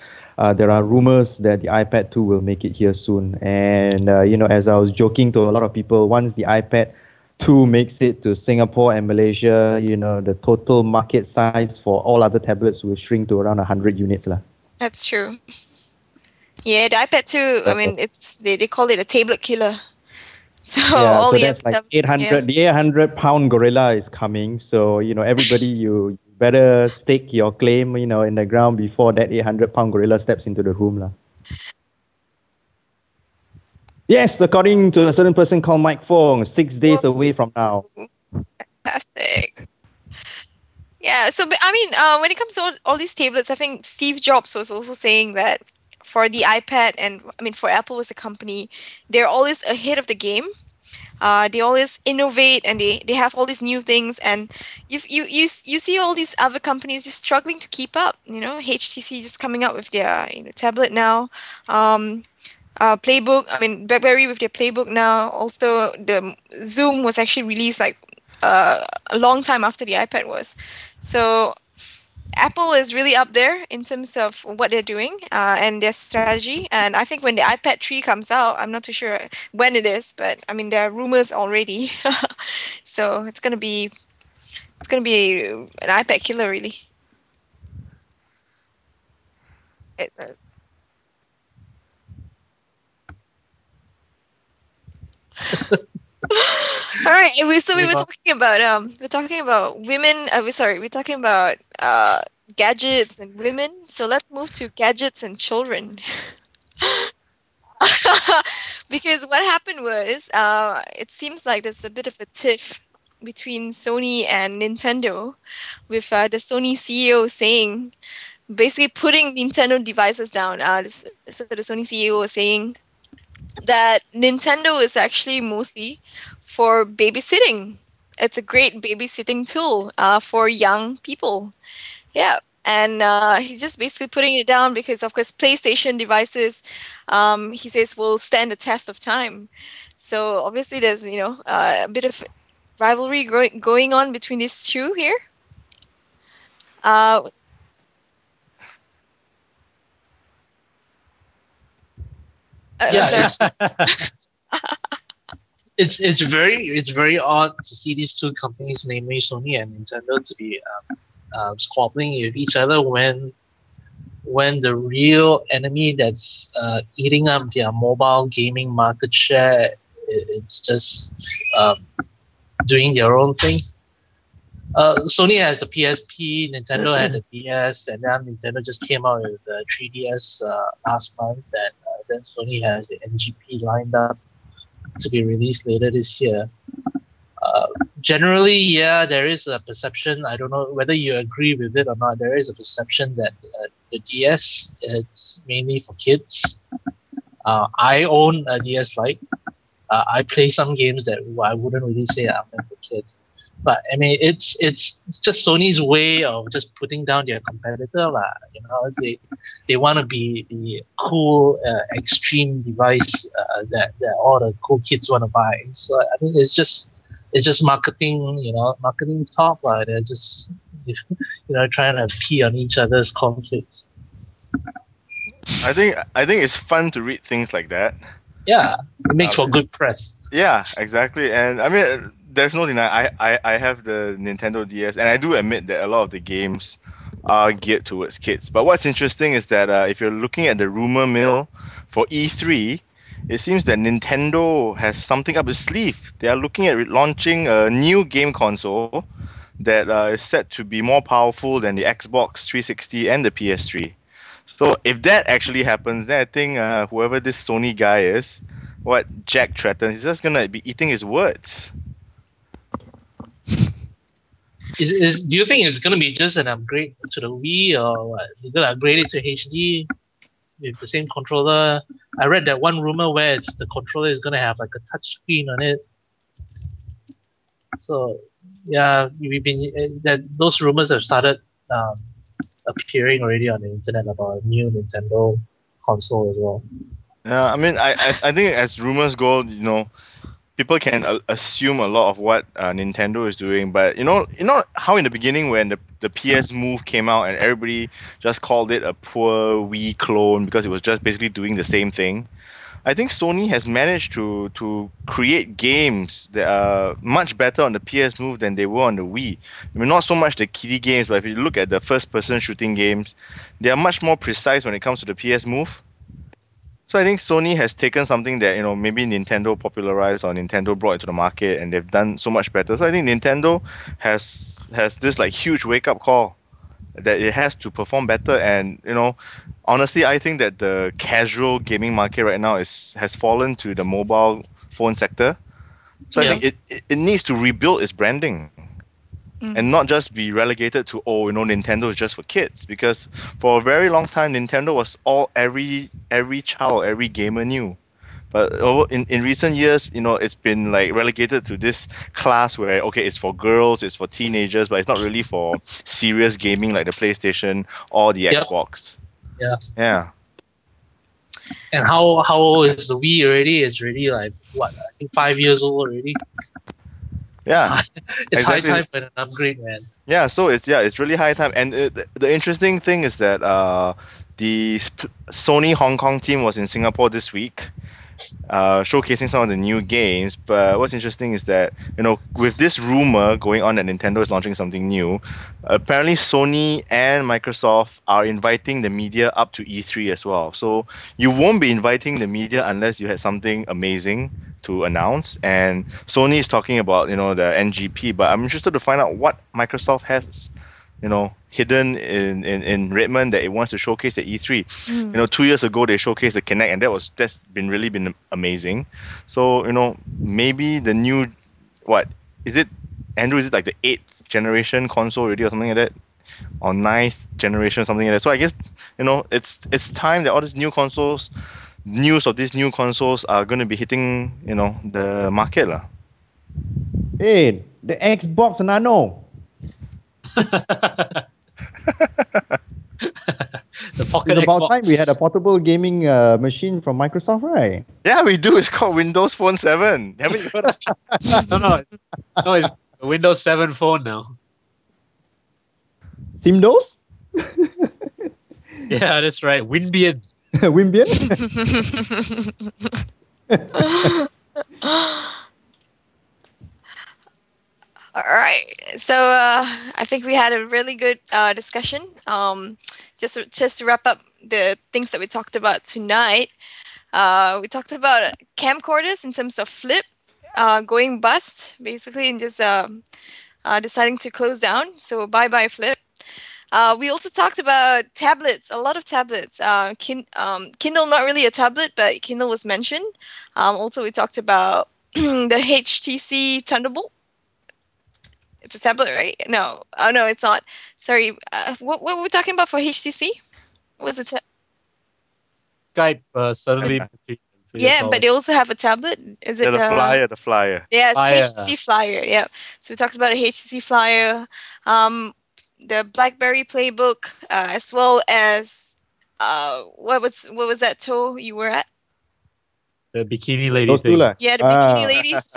there are rumors that the iPad 2 will make it here soon. And, as I was joking to a lot of people, once the iPad 2 makes it to Singapore and Malaysia, the total market size for all other tablets will shrink to around 100 units lah. That's true. Yeah, the iPad 2, I mean, they call it a tablet killer. So Yeah, all so the that's like tablets, 800, the 800-pound gorilla is coming. So, everybody, you better stake your claim, in the ground before that 800-pound gorilla steps into the room lah. Yes, according to a certain person called Mike Fong, 6 days away from now. Fantastic. Yeah, so I mean, when it comes to all these tablets, I think Steve Jobs was also saying that for the iPad and I mean for Apple as a company, they're always ahead of the game. They always innovate and they have all these new things, and you see all these other companies just struggling to keep up. HTC just coming out with their tablet now. Playbook, I mean BlackBerry with their Playbook now. Also, the Zoom was actually released like a long time after the iPad was. So Apple is really up there in terms of what they're doing and their strategy. And I think when the iPad 3 comes out, I'm not too sure when it is, but I mean there are rumors already. So it's gonna be an iPad killer, really. All right, we were talking about women. We're talking about gadgets and women. So let's move to gadgets and children. Because what happened was, it seems like there's a bit of a tiff between Sony and Nintendo, with the Sony CEO saying, basically putting Nintendo devices down. So the Sony CEO was saying that Nintendo is actually mostly for babysitting. It's a great babysitting tool for young people. Yeah. And he's just basically putting it down because, of course, PlayStation devices, he says, will stand the test of time. So obviously there's, a bit of rivalry going on between these two here. Yeah, it's very odd to see these two companies, namely Sony and Nintendo, to be squabbling with each other when the real enemy that's eating up their mobile gaming market share, it's just doing their own thing. Sony has the PSP, Nintendo had the DS, and then Nintendo just came out with the 3DS last month, and then Sony has the NGP lined up to be released later this year. Generally, yeah, there is a perception, I don't know whether you agree with it or not, there is a perception that the DS is mainly for kids. I own a DS Lite. I play some games that I wouldn't really say are meant for kids. But I mean, it's just Sony's way of just putting down their competitor, lah. They want to be the cool, extreme device that all the cool kids want to buy. So I think it's just marketing, marketing talk, lah. They're just trying to pee on each other's conflicts. I think it's fun to read things like that. Yeah, it makes for good press. Yeah, exactly. And I mean, there's no denying, I have the Nintendo DS, and I do admit that a lot of the games are geared towards kids. But what's interesting is that if you're looking at the rumor mill for E3, it seems that Nintendo has something up its sleeve. They are looking at launching a new game console that is set to be more powerful than the Xbox 360 and the PS3. So if that actually happens, then I think whoever this Sony guy is, what Jack threatens, he's just gonna be eating his words. Do you think it's gonna be just an upgrade to the Wii, or what? You're gonna upgrade it to HD with the same controller? I read that one rumor where the controller is gonna have like a touch screen on it. So Yeah, we've been that those rumors have started appearing already on the internet about a new Nintendo console as well. Yeah, I mean, I think as rumors go, people can assume a lot of what Nintendo is doing, but you know how in the beginning when the PS Move came out and everybody just called it a poor Wii clone because it was just basically doing the same thing. I think Sony has managed to create games that are much better on the PS Move than they were on the Wii. I mean, not so much the kiddie games, but if you look at the first-person shooting games, they are much more precise when it comes to the PS Move. So I think Sony has taken something that maybe Nintendo popularized or Nintendo brought into the market, and they've done so much better. So I think Nintendo has this like huge wake up call that it has to perform better. And honestly, I think that the casual gaming market right now has fallen to the mobile phone sector. So I think it needs to rebuild its branding. And not just be relegated to Nintendo is just for kids, because for a very long time Nintendo was all every child, every gamer knew. But in recent years, it's been like relegated to this class where it's for girls, it's for teenagers, but it's not really for serious gaming like the PlayStation or the Xbox. Yeah. Yeah. And how old is the Wii already? It's already like what? I think 5 years old already. Yeah. It's high time for an upgrade, man. Yeah, so it's really high time. And the interesting thing is that the Sony Hong Kong team was in Singapore this week, showcasing some of the new games. But what's interesting is that with this rumor going on that Nintendo is launching something new, apparently Sony and Microsoft are inviting the media up to E3 as well. So you won't be inviting the media unless you had something amazing to announce. And Sony is talking about the NGP, but I'm interested to find out what Microsoft has hidden in Redmond that it wants to showcase at E3. 2 years ago they showcased the Kinect, and that's been amazing. So maybe the new, what is it, Andrew? Is it like the 8th generation console already or something like that, or 9th generation, something like that? So I guess it's time that all these new consoles, news of these new consoles are going to be hitting the market lah. Hey, the Xbox Nano. The pocket It's about Xbox. time we had a portable gaming machine from Microsoft, right? Yeah, we do. It's called Windows Phone 7. Haven't you heard of it? No, it's a Windows 7 phone now. Simdos? Yeah, that's right. Winbian. Wimbian? All right. So I think we had a really good discussion. Just to wrap up the things that we talked about tonight, we talked about camcorders in terms of flip, going bust, basically, and just deciding to close down. So bye flip. We also talked about tablets, a lot of tablets. Kindle, not really a tablet, but Kindle was mentioned. Also, we talked about the HTC Thunderbolt. It's a tablet, right? No. Oh, no, it's not. Sorry. What were we talking about for HTC? What was it? Skype suddenly. Yeah, but they also have a tablet. Is it the flyer? Yeah, it's Flyer. HTC Flyer. Yeah. So we talked about a HTC Flyer, the BlackBerry Playbook, as well as what was that toe you were at? The bikini lady Those two thing. lah. Yeah, the bikini ladies.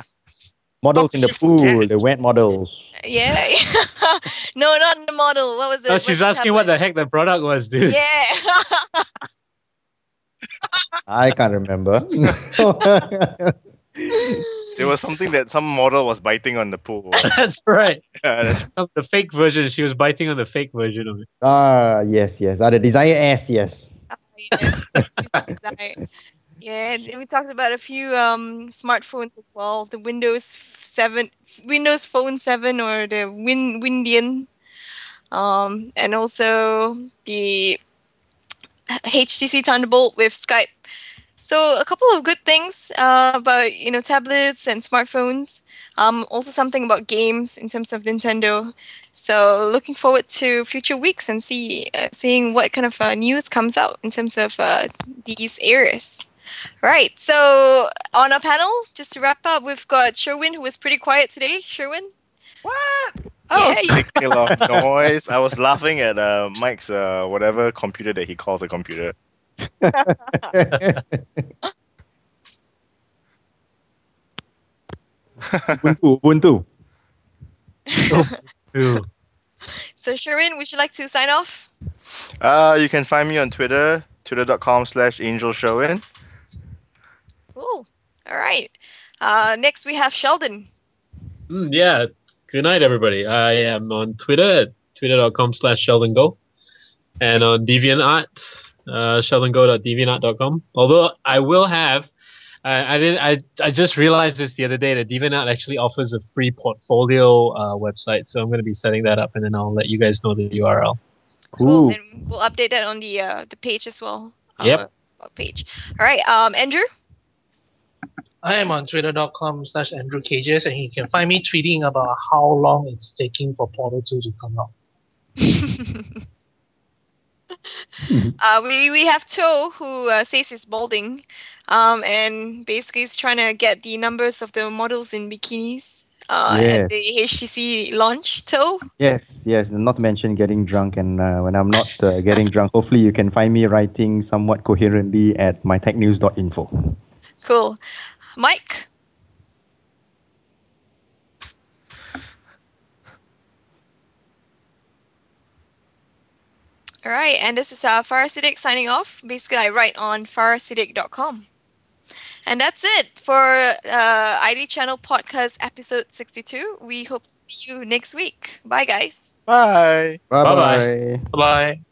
Models in the pool, the wet models. Yeah. No, not the model. What was it? Oh, she's asking what the heck the product was, dude. Yeah. I can't remember. It was something that some model was biting on the pool. That's right. Yeah, The fake version. She was biting on the fake version of it. Yes. The Desire S, yes. Yeah, and we talked about a few smartphones as well. The Windows Phone 7, or the Windian, and also the HTC Thunderbolt with Skype. So a couple of good things about tablets and smartphones. Also something about games in terms of Nintendo. So looking forward to future weeks and seeing what kind of news comes out in terms of these areas. Right. So on our panel, just to wrap up, we've got Sherwin, who was pretty quiet today. Sherwin, What? I was Yeah, making a lot of noise. I was laughing at Mike's whatever computer that he calls a computer. Ubuntu. Ew. So Sherwin, would you like to sign off? You can find me on Twitter, twitter.com/angelsherwin. Cool. All right. Next we have Sheldon. Yeah. Good night, everybody. I am on Twitter at twitter.com/SheldonGo and on DeviantArt, sheldongo.deviantart.com. Although I will have, I just realized this the other day that DeviantArt actually offers a free portfolio website, so I'm going to be setting that up and then I'll let you guys know the URL. Cool. Ooh. And we'll update that on the page as well. Yep. Our blog page. All right. Andrew. I am on twitter.com/AndrewKJS, and you can find me tweeting about how long it's taking for Portal 2 to come out. We have Toe who says he's balding, and basically is trying to get the numbers of the models in bikinis at the HTC launch. Toe. Yes. Not to mention getting drunk, and when I'm not getting drunk, hopefully you can find me writing somewhat coherently at mytechnews.info. Cool. Mike. All right, and this is Farasidic signing off. Basically, I write on farasidic.com. And that's it for ID Channel Podcast episode 62. We hope to see you next week. Bye, guys. Bye. Bye-bye. Bye.